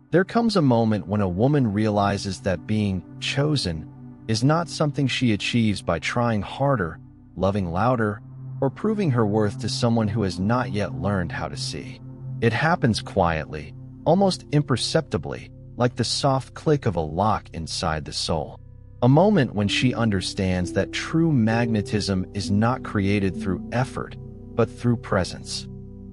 There comes a moment when a woman realizes that being chosen is not something she achieves by trying harder, loving louder, or proving her worth to someone who has not yet learned how to see. It happens quietly, almost imperceptibly, like the soft click of a lock inside the soul. A moment when she understands that true magnetism is not created through effort, but through presence.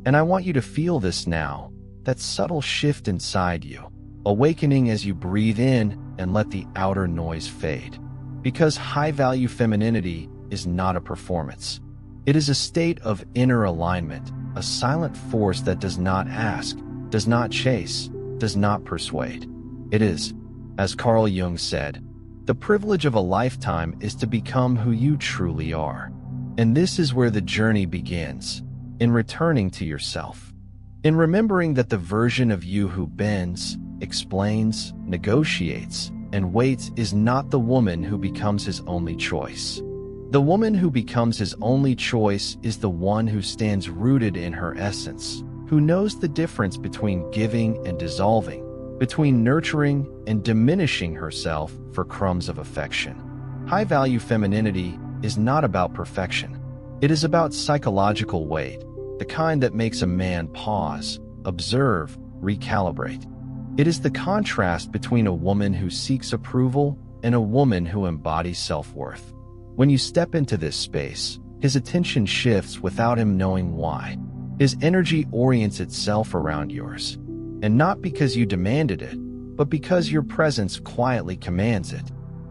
And I want you to feel this now, that subtle shift inside you, awakening as you breathe in and let the outer noise fade. Because high-value femininity is not a performance. It is a state of inner alignment, a silent force that does not ask, does not chase, does not persuade. It is, as Carl Jung said, the privilege of a lifetime is to become who you truly are. And this is where the journey begins, in returning to yourself. In remembering that the version of you who bends, explains, negotiates, and waits is not the woman who becomes his only choice. The woman who becomes his only choice is the one who stands rooted in her essence, who knows the difference between giving and dissolving, between nurturing and diminishing herself for crumbs of affection. High-value femininity is not about perfection. It is about psychological weight, the kind that makes a man pause, observe, recalibrate. It is the contrast between a woman who seeks approval and a woman who embodies self-worth. When you step into this space, his attention shifts without him knowing why. His energy orients itself around yours. And not because you demanded it, but because your presence quietly commands it.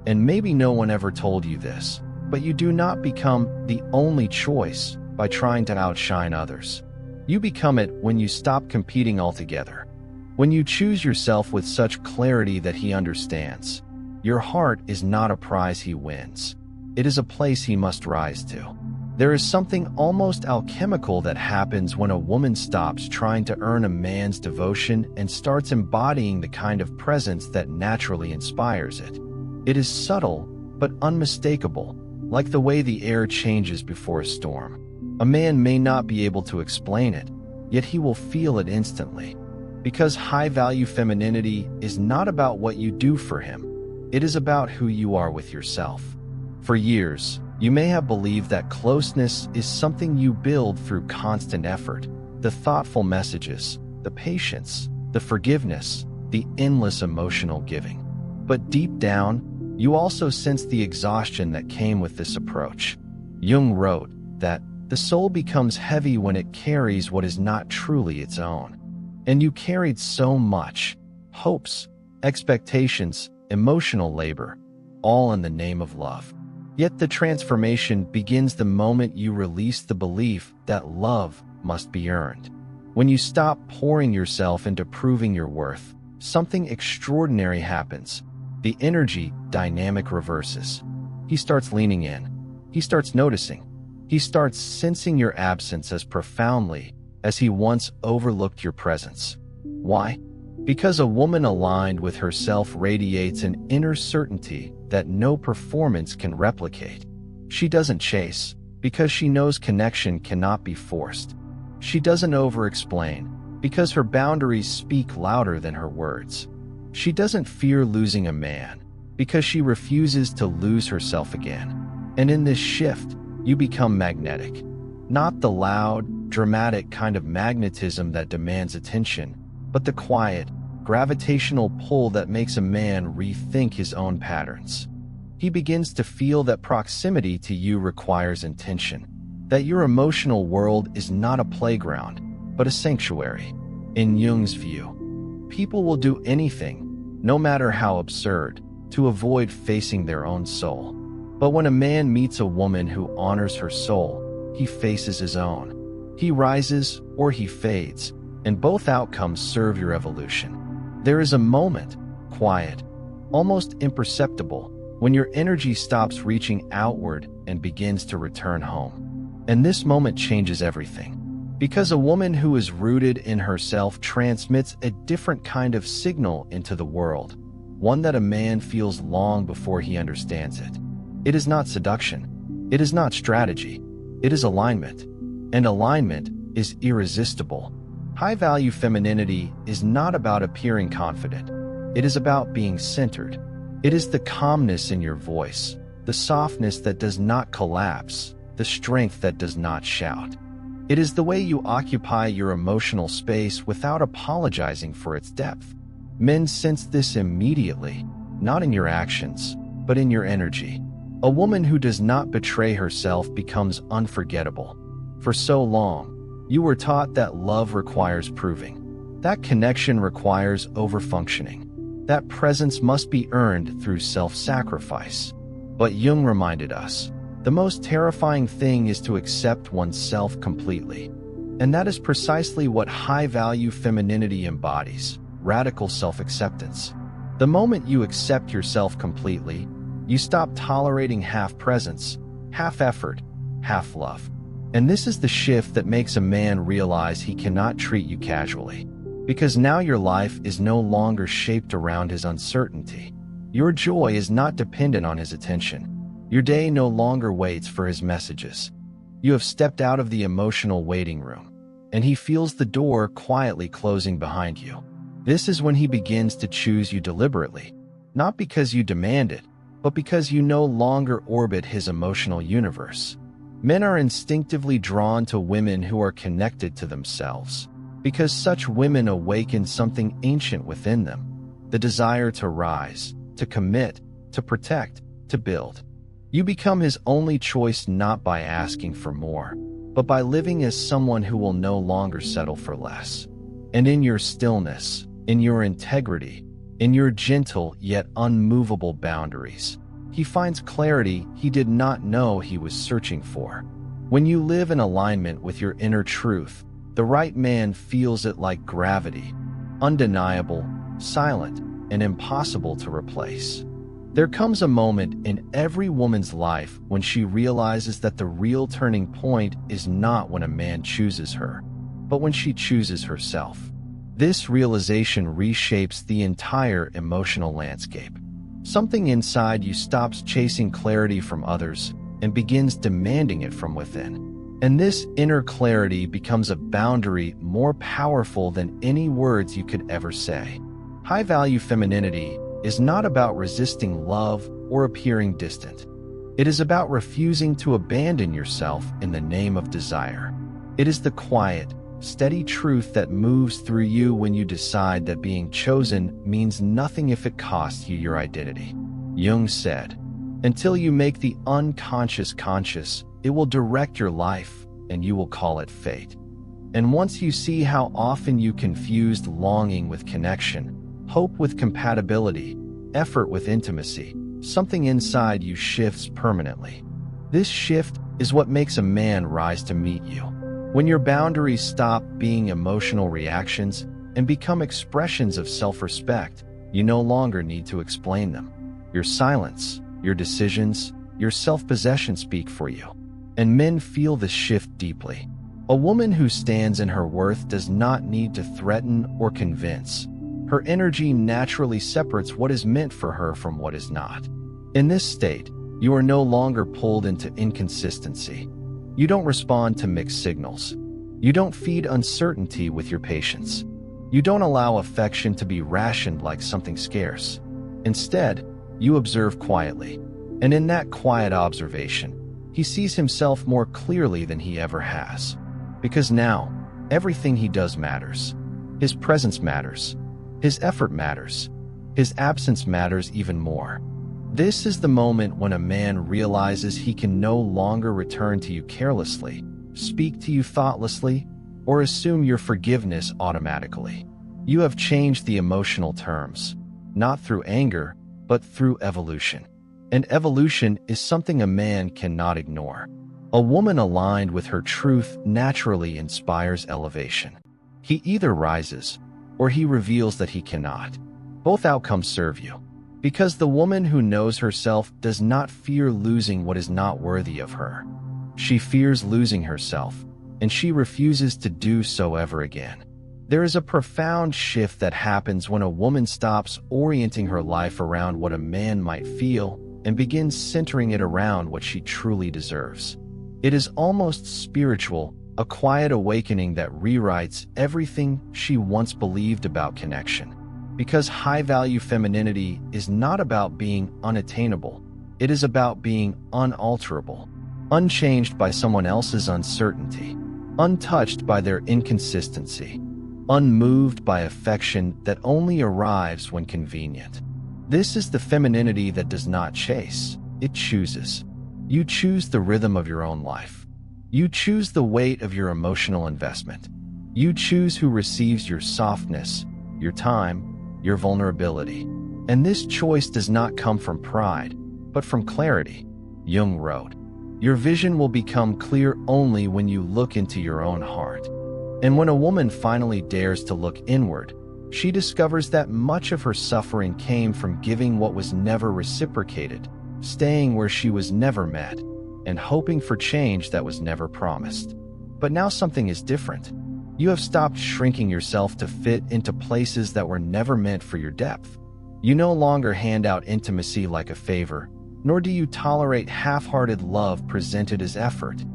And maybe no one ever told you this, but you do not become the only choice by trying to outshine others. You become it when you stop competing altogether. When you choose yourself with such clarity that he understands. Your heart is not a prize he wins. It is a place he must rise to. There is something almost alchemical that happens when a woman stops trying to earn a man's devotion and starts embodying the kind of presence that naturally inspires it. It is subtle, but unmistakable, like the way the air changes before a storm. A man may not be able to explain it, yet he will feel it instantly. Because high-value femininity is not about what you do for him. It is about who you are with yourself. For years, you may have believed that closeness is something you build through constant effort, the thoughtful messages, the patience, the forgiveness, the endless emotional giving. But deep down, you also sense the exhaustion that came with this approach. Jung wrote that the soul becomes heavy when it carries what is not truly its own. And you carried so much, hopes, expectations, emotional labor, all in the name of love. Yet the transformation begins the moment you release the belief that love must be earned. When you stop pouring yourself into proving your worth, something extraordinary happens. The energy dynamic reverses. He starts leaning in. He starts noticing. He starts sensing your absence as profoundly as he once overlooked your presence. Why? Because a woman aligned with herself radiates an inner certainty that no performance can replicate. She doesn't chase, because she knows connection cannot be forced. She doesn't over-explain, because her boundaries speak louder than her words. She doesn't fear losing a man, because she refuses to lose herself again. And in this shift, you become magnetic. Not the loud, dramatic kind of magnetism that demands attention, but the quiet, gravitational pull that makes a man rethink his own patterns. He begins to feel that proximity to you requires intention, that your emotional world is not a playground, but a sanctuary. In Jung's view, people will do anything, no matter how absurd, to avoid facing their own soul. But when a man meets a woman who honors her soul, he faces his own. He rises or he fades, and both outcomes serve your evolution. There is a moment, quiet, almost imperceptible, when your energy stops reaching outward and begins to return home. And this moment changes everything. Because a woman who is rooted in herself transmits a different kind of signal into the world, one that a man feels long before he understands it. It is not seduction. It is not strategy. It is alignment. And alignment is irresistible. High-value femininity is not about appearing confident. It is about being centered. It is the calmness in your voice, the softness that does not collapse, the strength that does not shout. It is the way you occupy your emotional space without apologizing for its depth. Men sense this immediately, not in your actions, but in your energy. A woman who does not betray herself becomes unforgettable. For so long, you were taught that love requires proving. That connection requires overfunctioning. That presence must be earned through self-sacrifice. But Jung reminded us, the most terrifying thing is to accept oneself completely. And that is precisely what high-value femininity embodies, radical self-acceptance. The moment you accept yourself completely, you stop tolerating half-presence, half-effort, half-love. And this is the shift that makes a man realize he cannot treat you casually. Because now your life is no longer shaped around his uncertainty. Your joy is not dependent on his attention. Your day no longer waits for his messages. You have stepped out of the emotional waiting room, and he feels the door quietly closing behind you. This is when he begins to choose you deliberately, not because you demand it, but because you no longer orbit his emotional universe. Men are instinctively drawn to women who are connected to themselves, because such women awaken something ancient within them, the desire to rise, to commit, to protect, to build. You become his only choice not by asking for more, but by living as someone who will no longer settle for less. And in your stillness, in your integrity, in your gentle yet unmovable boundaries, he finds clarity he did not know he was searching for. When you live in alignment with your inner truth, the right man feels it like gravity, undeniable, silent, and impossible to replace. There comes a moment in every woman's life when she realizes that the real turning point is not when a man chooses her, but when she chooses herself. This realization reshapes the entire emotional landscape. Something inside you stops chasing clarity from others and begins demanding it from within. And this inner clarity becomes a boundary more powerful than any words you could ever say. High-value femininity is not about resisting love or appearing distant. It is about refusing to abandon yourself in the name of desire. It is the quiet, steady truth that moves through you when you decide that being chosen means nothing if it costs you your identity. Jung said, "Until you make the unconscious conscious, it will direct your life, and you will call it fate." And once you see how often you confused longing with connection, hope with compatibility, effort with intimacy, something inside you shifts permanently. This shift is what makes a man rise to meet you. When your boundaries stop being emotional reactions and become expressions of self-respect, you no longer need to explain them. Your silence, your decisions, your self-possession speak for you. And men feel this shift deeply. A woman who stands in her worth does not need to threaten or convince. Her energy naturally separates what is meant for her from what is not. In this state, you are no longer pulled into inconsistency. You don't respond to mixed signals. You don't feed uncertainty with your patience. You don't allow affection to be rationed like something scarce. Instead, you observe quietly. And in that quiet observation, he sees himself more clearly than he ever has. Because now, everything he does matters. His presence matters. His effort matters. His absence matters even more. This is the moment when a man realizes he can no longer return to you carelessly, speak to you thoughtlessly, or assume your forgiveness automatically. You have changed the emotional terms, not through anger, but through evolution. And evolution is something a man cannot ignore. A woman aligned with her truth naturally inspires elevation. He either rises, or he reveals that he cannot. Both outcomes serve you. Because the woman who knows herself does not fear losing what is not worthy of her. She fears losing herself, and she refuses to do so ever again. There is a profound shift that happens when a woman stops orienting her life around what a man might feel and begins centering it around what she truly deserves. It is almost spiritual, a quiet awakening that rewrites everything she once believed about connection. Because high-value femininity is not about being unattainable, it is about being unalterable, unchanged by someone else's uncertainty, untouched by their inconsistency, unmoved by affection that only arrives when convenient. This is the femininity that does not chase, it chooses. You choose the rhythm of your own life. You choose the weight of your emotional investment. You choose who receives your softness, your time, your vulnerability. And this choice does not come from pride, but from clarity. Jung wrote, "Your vision will become clear only when you look into your own heart." And when a woman finally dares to look inward, she discovers that much of her suffering came from giving what was never reciprocated, staying where she was never met, and hoping for change that was never promised. But now something is different. You have stopped shrinking yourself to fit into places that were never meant for your depth. You no longer hand out intimacy like a favor, nor do you tolerate half-hearted love presented as effort.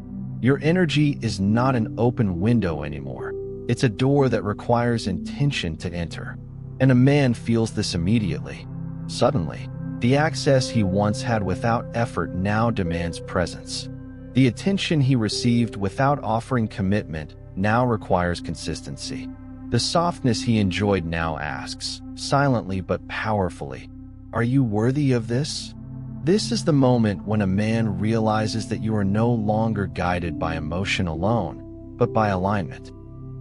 Your energy is not an open window anymore. It's a door that requires intention to enter. And a man feels this immediately. Suddenly, the access he once had without effort now demands presence. The attention he received without offering commitment now requires consistency. The softness he enjoyed now asks, silently but powerfully, "Are you worthy of this?" This is the moment when a man realizes that you are no longer guided by emotion alone, but by alignment.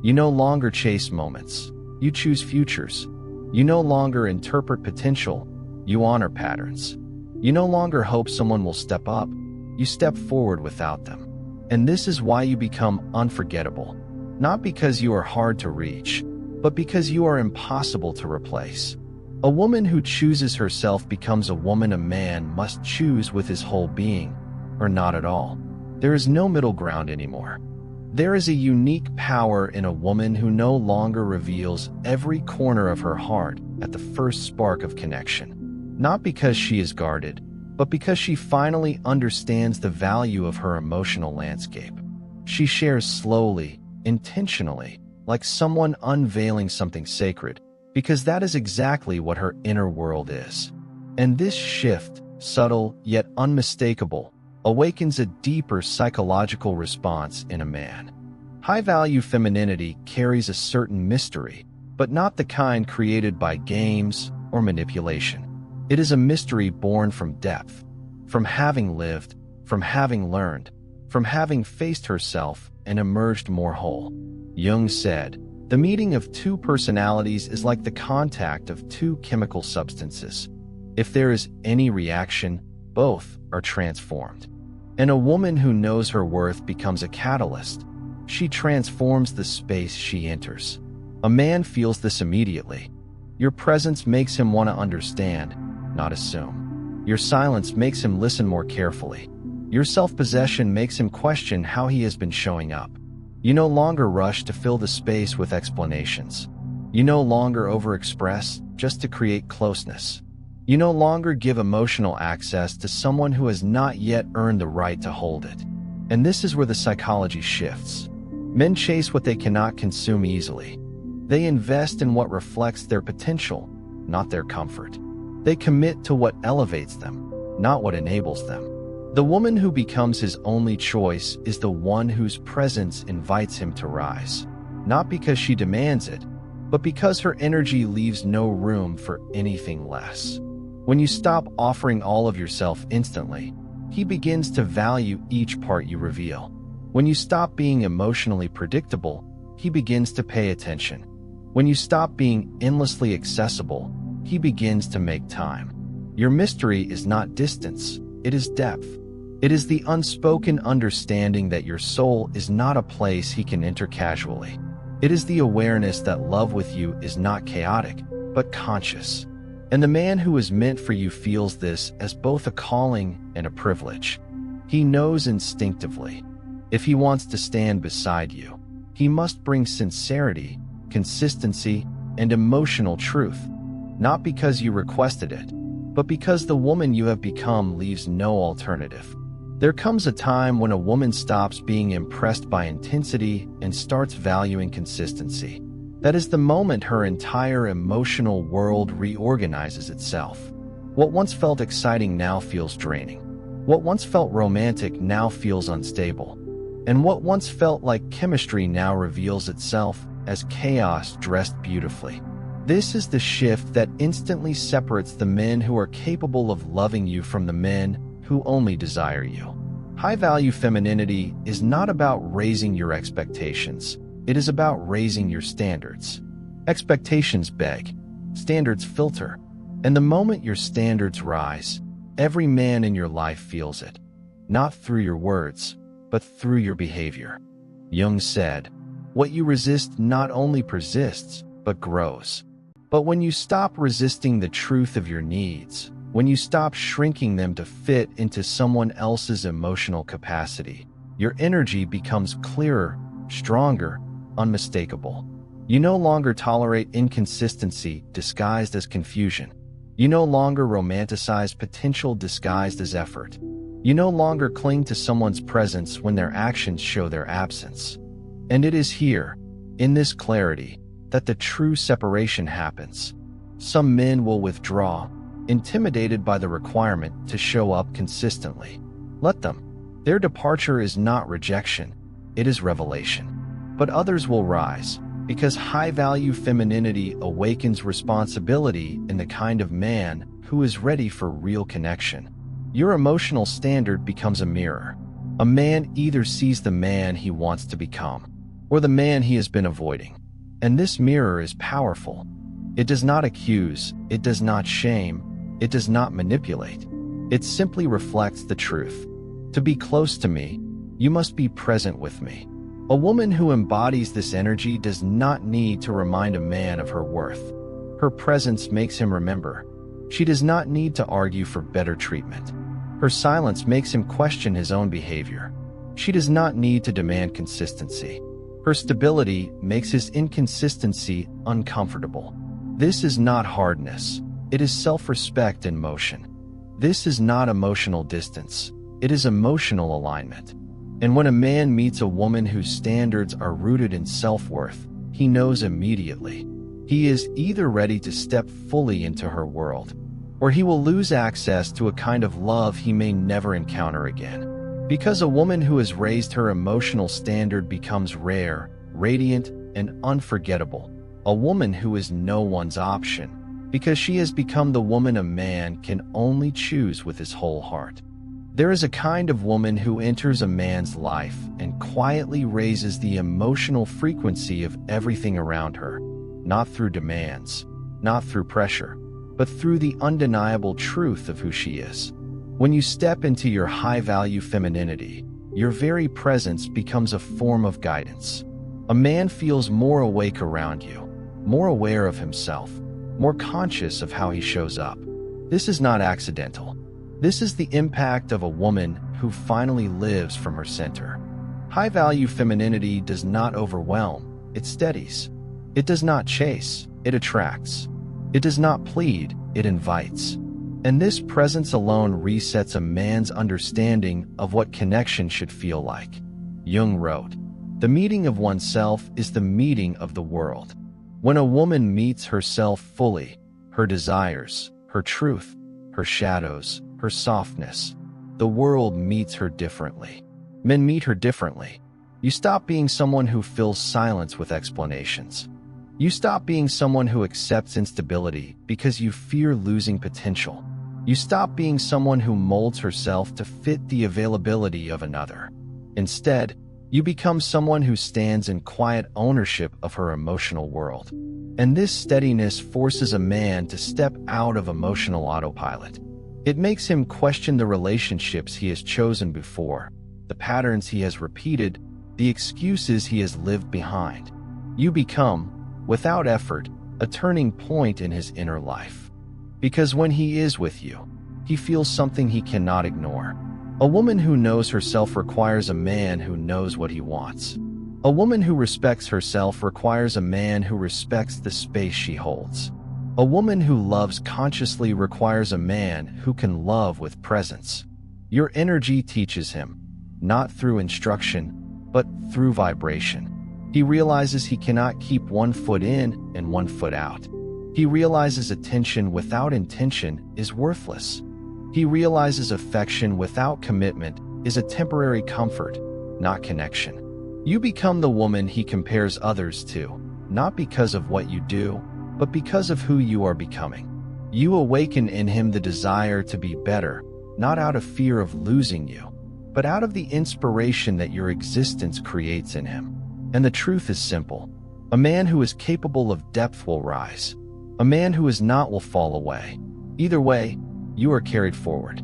You no longer chase moments. You choose futures. You no longer interpret potential. You honor patterns. You no longer hope someone will step up. You step forward without them. And this is why you become unforgettable. Not because you are hard to reach, but because you are impossible to replace. A woman who chooses herself becomes a woman a man must choose with his whole being, or not at all. There is no middle ground anymore. There is a unique power in a woman who no longer reveals every corner of her heart at the first spark of connection. Not because she is guarded, but because she finally understands the value of her emotional landscape. She shares slowly, intentionally, like someone unveiling something sacred, because that is exactly what her inner world is. And this shift, subtle yet unmistakable, awakens a deeper psychological response in a man. High-value femininity carries a certain mystery, but not the kind created by games or manipulation. It is a mystery born from depth, from having lived, from having learned, from having faced herself and emerged more whole. Jung said, "The meeting of two personalities is like the contact of two chemical substances. If there is any reaction, both are transformed." And a woman who knows her worth becomes a catalyst. She transforms the space she enters. A man feels this immediately. Your presence makes him want to understand, not assume. Your silence makes him listen more carefully. Your self-possession makes him question how he has been showing up. You no longer rush to fill the space with explanations. You no longer overexpress just to create closeness. You no longer give emotional access to someone who has not yet earned the right to hold it. And this is where the psychology shifts. Men chase what they cannot consume easily. They invest in what reflects their potential, not their comfort. They commit to what elevates them, not what enables them. The woman who becomes his only choice is the one whose presence invites him to rise, not because she demands it, but because her energy leaves no room for anything less. When you stop offering all of yourself instantly, he begins to value each part you reveal. When you stop being emotionally predictable, he begins to pay attention. When you stop being endlessly accessible, he begins to make time. Your mystery is not distance, it is depth. It is the unspoken understanding that your soul is not a place he can enter casually. It is the awareness that love with you is not chaotic, but conscious. And the man who is meant for you feels this as both a calling and a privilege. He knows instinctively. If he wants to stand beside you, he must bring sincerity, consistency, and emotional truth, not because you requested it, but because the woman you have become leaves no alternative. There comes a time when a woman stops being impressed by intensity and starts valuing consistency. That is the moment her entire emotional world reorganizes itself. What once felt exciting now feels draining. What once felt romantic now feels unstable. And what once felt like chemistry now reveals itself as chaos dressed beautifully. This is the shift that instantly separates the men who are capable of loving you from the men who only desire you. High-value femininity is not about raising your expectations. It is about raising your standards. Expectations beg, standards filter, and the moment your standards rise, every man in your life feels it, not through your words, but through your behavior. Jung said, "What you resist not only persists, but grows." But when you stop resisting the truth of your needs, when you stop shrinking them to fit into someone else's emotional capacity, your energy becomes clearer, stronger, unmistakable. You no longer tolerate inconsistency disguised as confusion. You no longer romanticize potential disguised as effort. You no longer cling to someone's presence when their actions show their absence. And it is here, in this clarity, that the true separation happens. Some men will withdraw, intimidated by the requirement to show up consistently. Let them. Their departure is not rejection, it is revelation. But others will rise, because high-value femininity awakens responsibility in the kind of man who is ready for real connection. Your emotional standard becomes a mirror. A man either sees the man he wants to become, or the man he has been avoiding. And this mirror is powerful. It does not accuse, it does not shame, it does not manipulate. It simply reflects the truth. To be close to me, you must be present with me. A woman who embodies this energy does not need to remind a man of her worth. Her presence makes him remember. She does not need to argue for better treatment. Her silence makes him question his own behavior. She does not need to demand consistency. Her stability makes his inconsistency uncomfortable. This is not hardness. It is self-respect in motion. This is not emotional distance. It is emotional alignment. And when a man meets a woman whose standards are rooted in self-worth, he knows immediately. He is either ready to step fully into her world, or he will lose access to a kind of love he may never encounter again. Because a woman who has raised her emotional standard becomes rare, radiant, and unforgettable. A woman who is no one's option, because she has become the woman a man can only choose with his whole heart. There is a kind of woman who enters a man's life and quietly raises the emotional frequency of everything around her, not through demands, not through pressure, but through the undeniable truth of who she is. When you step into your high-value femininity, your very presence becomes a form of guidance. A man feels more awake around you, more aware of himself, more conscious of how he shows up. This is not accidental. This is the impact of a woman who finally lives from her center. High-value femininity does not overwhelm, it steadies. It does not chase, it attracts. It does not plead, it invites. And this presence alone resets a man's understanding of what connection should feel like. Jung wrote, "The meeting of oneself is the meeting of the world." When a woman meets herself fully, her desires, her truth, her shadows, her softness, the world meets her differently. Men meet her differently. You stop being someone who fills silence with explanations. You stop being someone who accepts instability because you fear losing potential. You stop being someone who molds herself to fit the availability of another. Instead, you become someone who stands in quiet ownership of her emotional world. And this steadiness forces a man to step out of emotional autopilot. It makes him question the relationships he has chosen before, the patterns he has repeated, the excuses he has lived behind. You become, without effort, a turning point in his inner life. Because when he is with you, he feels something he cannot ignore. A woman who knows herself requires a man who knows what he wants. A woman who respects herself requires a man who respects the space she holds. A woman who loves consciously requires a man who can love with presence. Your energy teaches him, not through instruction, but through vibration. He realizes he cannot keep one foot in and one foot out. He realizes attention without intention is worthless. He realizes affection without commitment is a temporary comfort, not connection. You become the woman he compares others to, not because of what you do, but because of who you are becoming. You awaken in him the desire to be better, not out of fear of losing you, but out of the inspiration that your existence creates in him. And the truth is simple. A man who is capable of depth will rise. A man who is not will fall away. Either way, you are carried forward.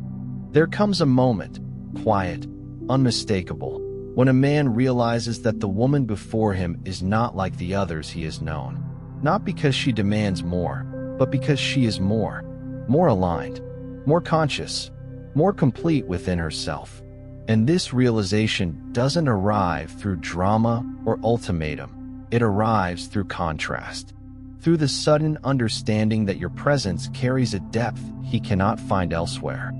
There comes a moment, quiet, unmistakable, when a man realizes that the woman before him is not like the others he has known. Not because she demands more, but because she is more aligned, more conscious, more complete within herself. And this realization doesn't arrive through drama or ultimatum. It arrives through contrast, through the sudden understanding that your presence carries a depth he cannot find elsewhere.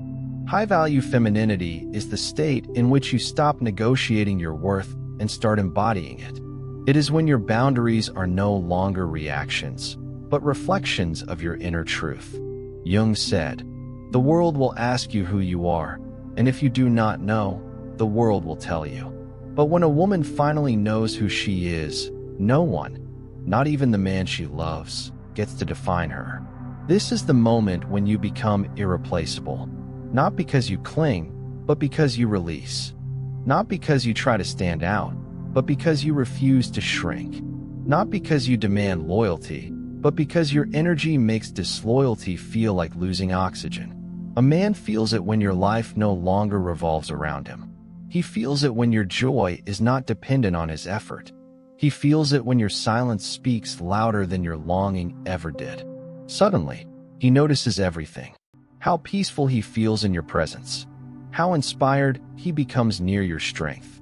High-value femininity is the state in which you stop negotiating your worth and start embodying it. It is when your boundaries are no longer reactions, but reflections of your inner truth. Jung said, "The world will ask you who you are, and if you do not know, the world will tell you." But when a woman finally knows who she is, no one, not even the man she loves, gets to define her. This is the moment when you become irreplaceable. Not because you cling, but because you release. Not because you try to stand out, but because you refuse to shrink. Not because you demand loyalty, but because your energy makes disloyalty feel like losing oxygen. A man feels it when your life no longer revolves around him. He feels it when your joy is not dependent on his effort. He feels it when your silence speaks louder than your longing ever did. Suddenly, he notices everything. How peaceful he feels in your presence. How inspired he becomes near your strength.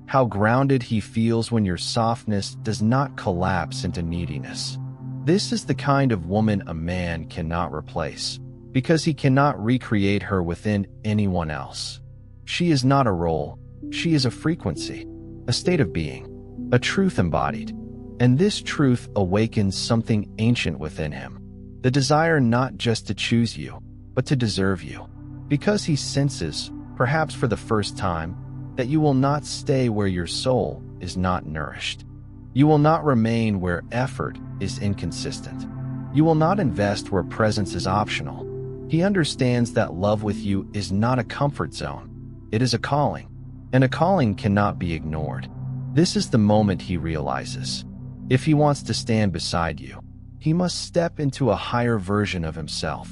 How grounded he feels when your softness does not collapse into neediness. This is the kind of woman a man cannot replace, because he cannot recreate her within anyone else. She is not a role, she is a frequency, a state of being, a truth embodied. And this truth awakens something ancient within him. The desire not just to choose you, but to deserve you. Because he senses, perhaps for the first time, that you will not stay where your soul is not nourished. You will not remain where effort is inconsistent. You will not invest where presence is optional. He understands that love with you is not a comfort zone. It is a calling, and a calling cannot be ignored. This is the moment he realizes. If he wants to stand beside you, he must step into a higher version of himself.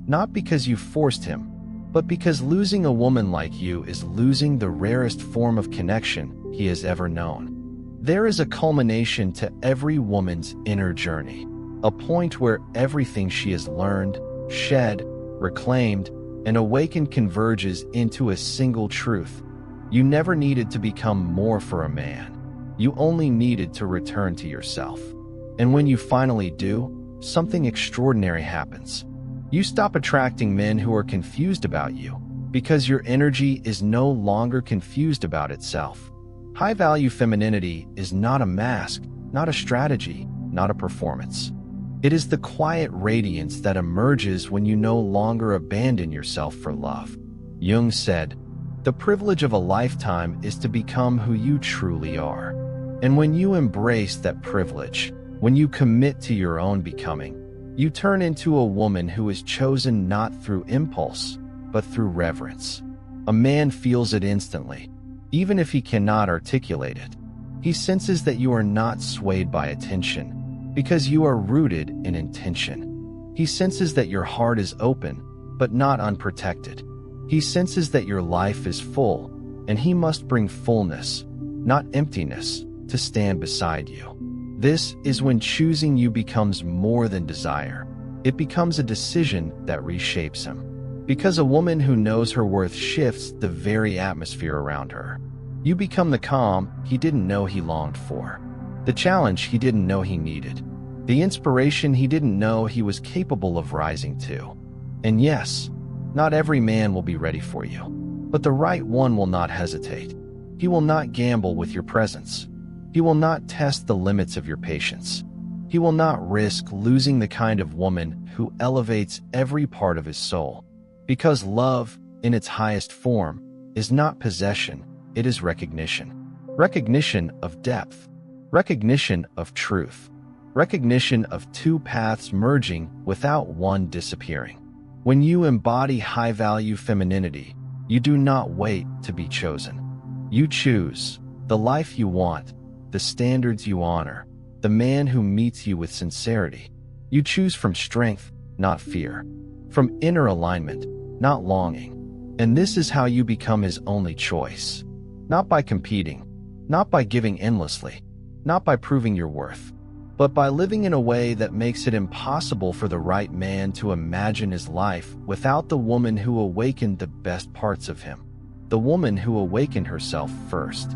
Not because you forced him, but because losing a woman like you is losing the rarest form of connection he has ever known. There is a culmination to every woman's inner journey, a point where everything she has learned, shed, reclaimed, and awakened converges into a single truth. You never needed to become more for a man. You only needed to return to yourself. And when you finally do, something extraordinary happens. You stop attracting men who are confused about you, because your energy is no longer confused about itself. High-value femininity is not a mask, not a strategy, not a performance. It is the quiet radiance that emerges when you no longer abandon yourself for love. Jung said, "The privilege of a lifetime is to become who you truly are." And when you embrace that privilege, when you commit to your own becoming, you turn into a woman who is chosen not through impulse, but through reverence. A man feels it instantly, even if he cannot articulate it. He senses that you are not swayed by attention, because you are rooted in intention. He senses that your heart is open, but not unprotected. He senses that your life is full, and he must bring fullness, not emptiness, to stand beside you. This is when choosing you becomes more than desire. It becomes a decision that reshapes him. Because a woman who knows her worth shifts the very atmosphere around her. You become the calm he didn't know he longed for, the challenge he didn't know he needed, the inspiration he didn't know he was capable of rising to. And yes, not every man will be ready for you. But the right one will not hesitate. He will not gamble with your presence. He will not test the limits of your patience. He will not risk losing the kind of woman who elevates every part of his soul. Because love, in its highest form, is not possession, it is recognition. Recognition of depth. Recognition of truth. Recognition of two paths merging without one disappearing. When you embody high-value femininity, you do not wait to be chosen. You choose the life you want, the standards you honor, the man who meets you with sincerity. You choose from strength, not fear, from inner alignment, not longing. And this is how you become his only choice. Not by competing, not by giving endlessly, not by proving your worth, but by living in a way that makes it impossible for the right man to imagine his life without the woman who awakened the best parts of him, the woman who awakened herself first.